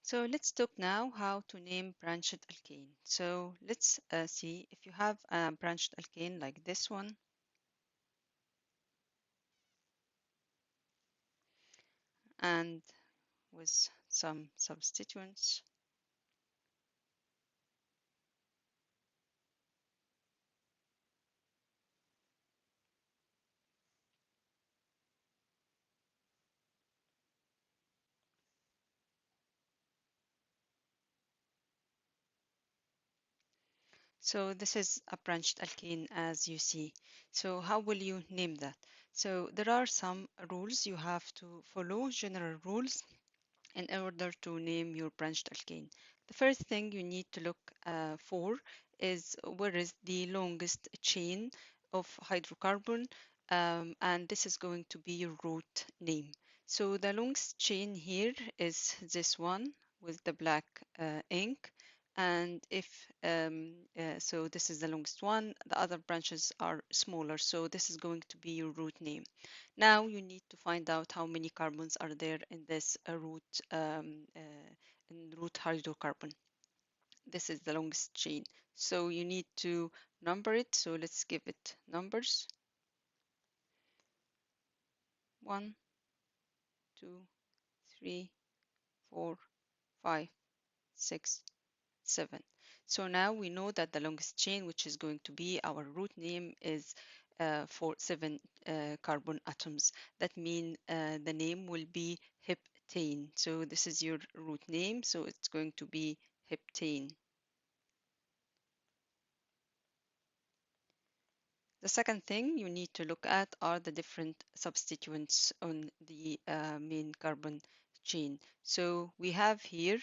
So let's talk now how to name branched alkane. So let's see if you have a branched alkane like this one, and with some substituents. So this is a branched alkane as you see. So how will you name that? So there are some rules you have to follow, general rules, in order to name your branched alkane. The first thing you need to look for is where is the longest chain of hydrocarbon, and this is going to be your root name. So the longest chain here is this one with the black ink. And if so, this is the longest one. The other branches are smaller, so this is going to be your root name. Now you need to find out how many carbons are there in this root hydrocarbon. This is the longest chain. So you need to number it. So let's give it numbers. 1, 2, 3, 4, 5, 6, 7. So now we know that the longest chain, which is going to be our root name, is for 7 carbon atoms. That means the name will be heptane. So this is your root name, so it's going to be heptane. The second thing you need to look at are the different substituents on the main carbon chain. So we have here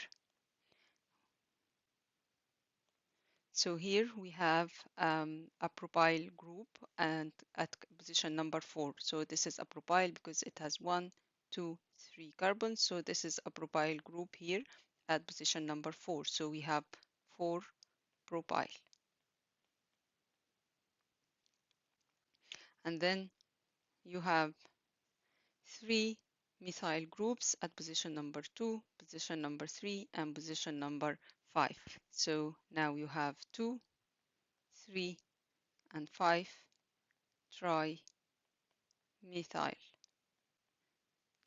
So here we have a propyl group and at position number 4. So this is a propyl because it has 1, 2, 3 carbons. So this is a propyl group here at position number 4. So we have 4 propyl. And then you have 3 methyl groups at position number 2, position number 3, and position number 5. So now you have 2, 3, and 5 trimethyl.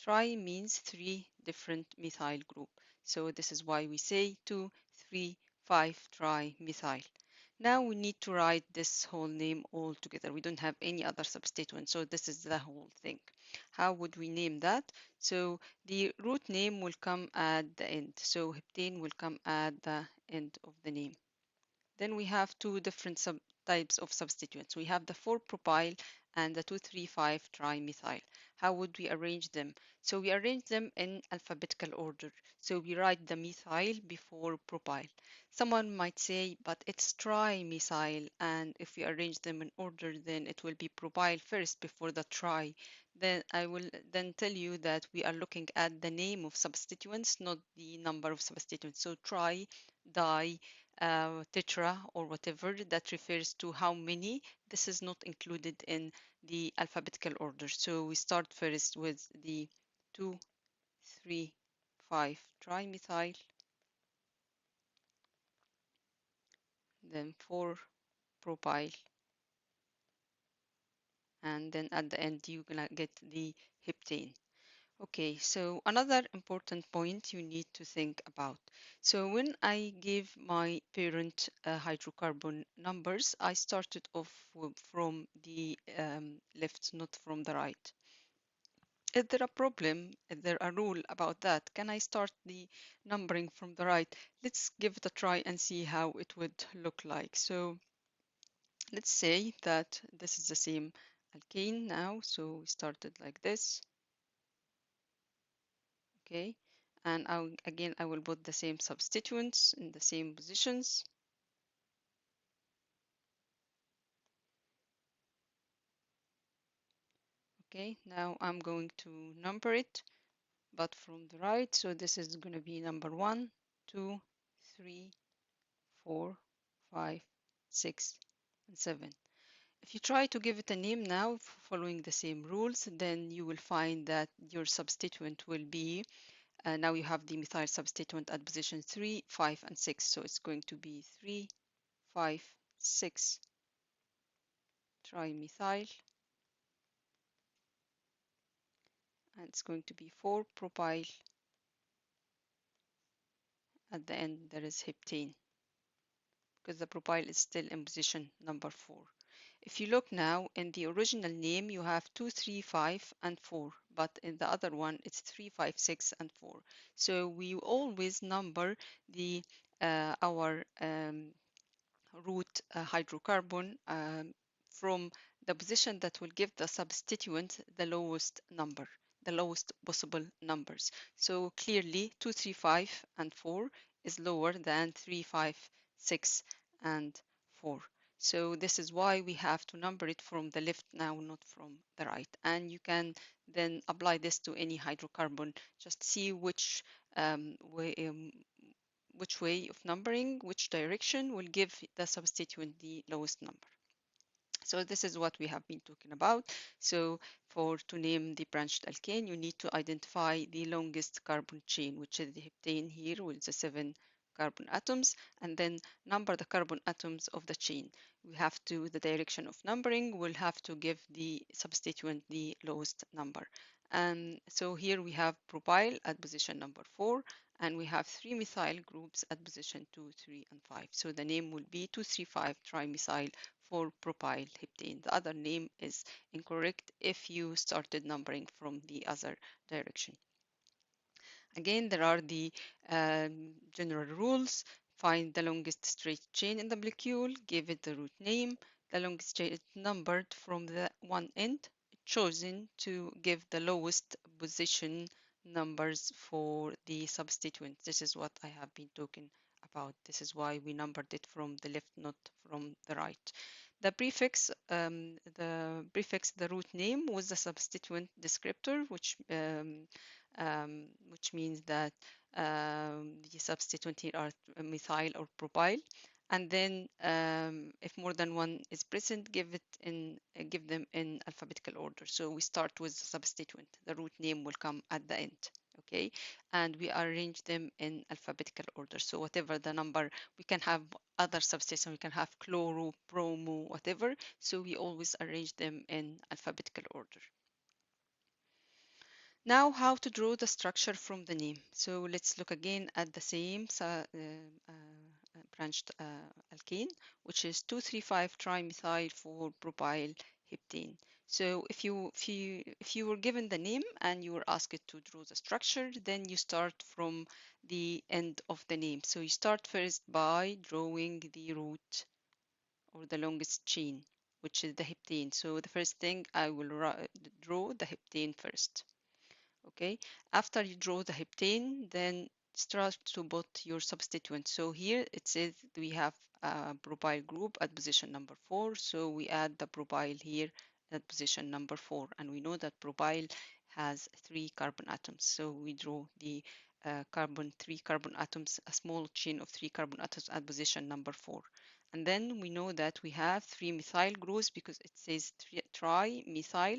Tri means 3 different methyl group. So this is why we say 2, 3, 5 trimethyl. Now we need to write this whole name all together. We don't have any other substituent, so this is the whole thing. How would we name that? So the root name will come at the end. So heptane will come at the end of the name. Then we have two different types of substituents. We have the 4-propyl and the 2,3,5-trimethyl. How would we arrange them? So we arrange them in alphabetical order. So we write the methyl before propyl. Someone might say, but it's trimethyl, and if we arrange them in order, then it will be propyl first before the tri. Then I will then tell you that we are looking at the name of substituents, not the number of substituents. So tri, di, tetra or whatever that refers to how many. This is not included in the alphabetical order. So we start first with the 2, 3, 5 trimethyl, then 4 propyl, and then at the end you're gonna get the heptane. Okay, so another important point you need to think about. So when I give my parent hydrocarbon numbers, I started off from the left, not from the right. Is there a problem? Is there a rule about that? Can I start the numbering from the right? Let's give it a try and see how it would look like. So let's say that this is the same alkane now. So we started like this. Okay, and again I will put the same substituents in the same positions. Okay, now I'm going to number it, but from the right. So this is going to be number 1, 2, 3, 4, 5, 6, and 7. If you try to give it a name now following the same rules, then you will find that your substituent will be now you have the methyl substituent at position 3, 5, and 6. So it's going to be 3, 5, 6 trimethyl, and it's going to be 4 propyl. At the end, there is heptane because the propyl is still in position number 4. If you look now in the original name, you have 2, 3, 5, and 4, but in the other one, it's 3, 5, 6, and 4. So we always number the our root hydrocarbon from the position that will give the substituent the lowest number, the lowest possible numbers. So clearly 2, 3, 5, and 4 is lower than 3, 5, 6, and 4. So this is why we have to number it from the left now, not from the right. And you can then apply this to any hydrocarbon. Just see which way of numbering, which direction will give the substituent the lowest number. So this is what we have been talking about. So to name the branched alkane, you need to identify the longest carbon chain, which is the heptane here with the 7 carbon atoms, and then number the carbon atoms of the chain. We have to, the direction of numbering will have to give the substituent the lowest number. And so here we have propyl at position number 4, and we have 3 methyl groups at position 2, 3, and 5. So the name will be 235 trimethyl for propyl heptane. The other name is incorrect if you started numbering from the other direction. Again, there are the general rules. Find the longest straight chain in the molecule, give it the root name. The longest chain is numbered from the one end, chosen to give the lowest position numbers for the substituent. This is what I have been talking about. This is why we numbered it from the left, not from the right. The root name was the substituent descriptor, which means that the substituent here are methyl or propyl. And then, if more than one is present, give them in alphabetical order. So we start with the substituent. The root name will come at the end. Okay, and we arrange them in alphabetical order. So whatever the number, we can have other substituents. We can have chloro, bromo, whatever. So we always arrange them in alphabetical order. Now, how to draw the structure from the name. So let's look again at the same branched alkane, which is 235 trimethyl for propyl heptane. So if you were given the name and you were asked to draw the structure, then you start from the end of the name. So you start first by drawing the root or the longest chain, which is the heptane. So the first thing I will draw the heptane first. Okay, after you draw the heptane, then start to put your substituent. So here it says we have a propyl group at position number 4, so we add the propyl here at position number 4, and we know that propyl has 3 carbon atoms, so we draw the 3 carbon atoms, a small chain of 3 carbon atoms at position number 4. And then we know that we have 3 methyl groups because it says tri-methyl,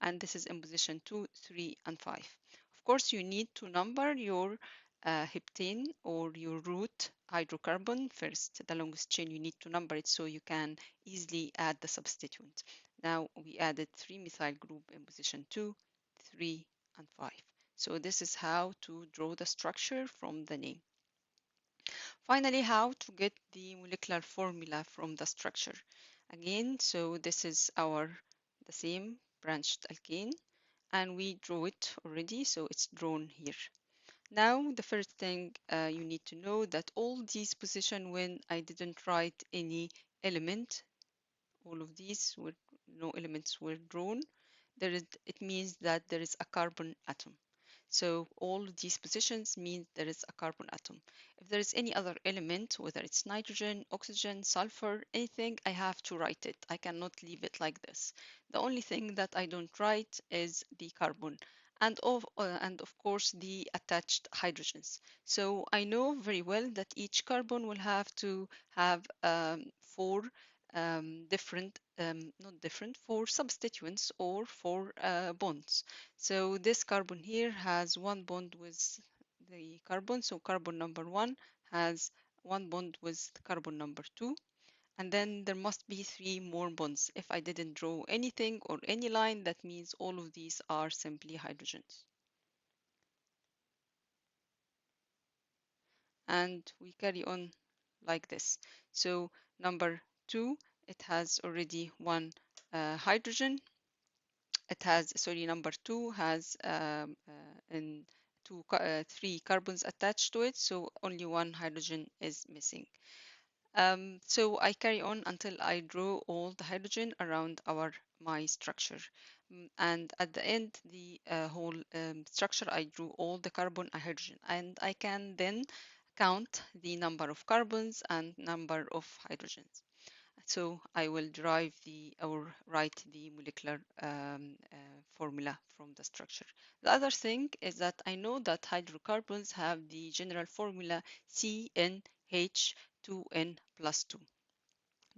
and this is in position 2, 3, and 5. Of course, you need to number your heptane or your root hydrocarbon first. The longest chain, you need to number it so you can easily add the substituent. Now we added 3 methyl group in position 2, 3, and 5. So this is how to draw the structure from the name. Finally, how to get the molecular formula from the structure. Again, so this is the same branched alkane, and we drew it already, so it's drawn here. Now, the first thing you need to know that all these positions when I didn't write any element, all of these were no elements were drawn, it means that there is a carbon atom. So all these positions mean there is a carbon atom. If there is any other element, whether it's nitrogen, oxygen, sulfur, anything, I have to write it. I cannot leave it like this. The only thing that I don't write is the carbon and of course the attached hydrogens. So I know very well that each carbon will have to have 4 not different, 4 substituents or 4 bonds. So this carbon here has one bond with the carbon. So carbon number 1 has one bond with carbon number 2, and then there must be 3 more bonds. If I didn't draw anything or any line, that means all of these are simply hydrogens. And we carry on like this. So number 2, it has already one hydrogen. It has, sorry, number 2 has in 3 carbons attached to it, so only one hydrogen is missing. So I carry on until I draw all the hydrogen around my structure. And at the end, the whole structure, I drew all the carbon and hydrogen. And I can then count the number of carbons and number of hydrogens. So I will derive or write the molecular formula from the structure. The other thing is that I know that hydrocarbons have the general formula CnH2n plus 2.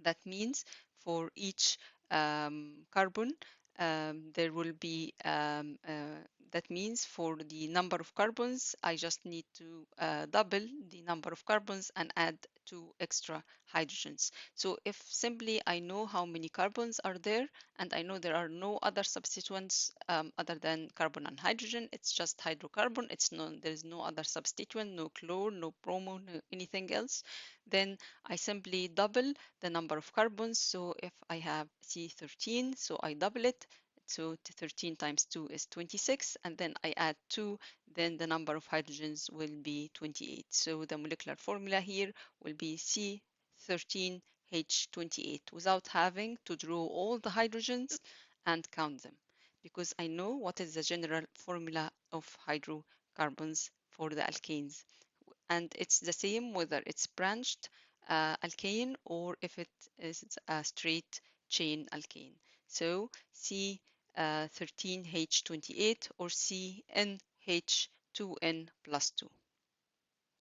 That means for each carbon, there will be, that means for the number of carbons, I just need to double the number of carbons and add 2 extra hydrogens. So if simply I know how many carbons are there and I know there are no other substituents other than carbon and hydrogen, it's just hydrocarbon, there is no other substituent, no chlorine, no bromo, no anything else, then I simply double the number of carbons. So if I have C13, so I double it. So 13 times 2 is 26, and then I add 2, then the number of hydrogens will be 28. So the molecular formula here will be C13H28 without having to draw all the hydrogens and count them, because I know what is the general formula of hydrocarbons for the alkanes. And it's the same whether it's branched alkane or if it is a straight chain alkane. So C13H28 or CnH2n plus 2.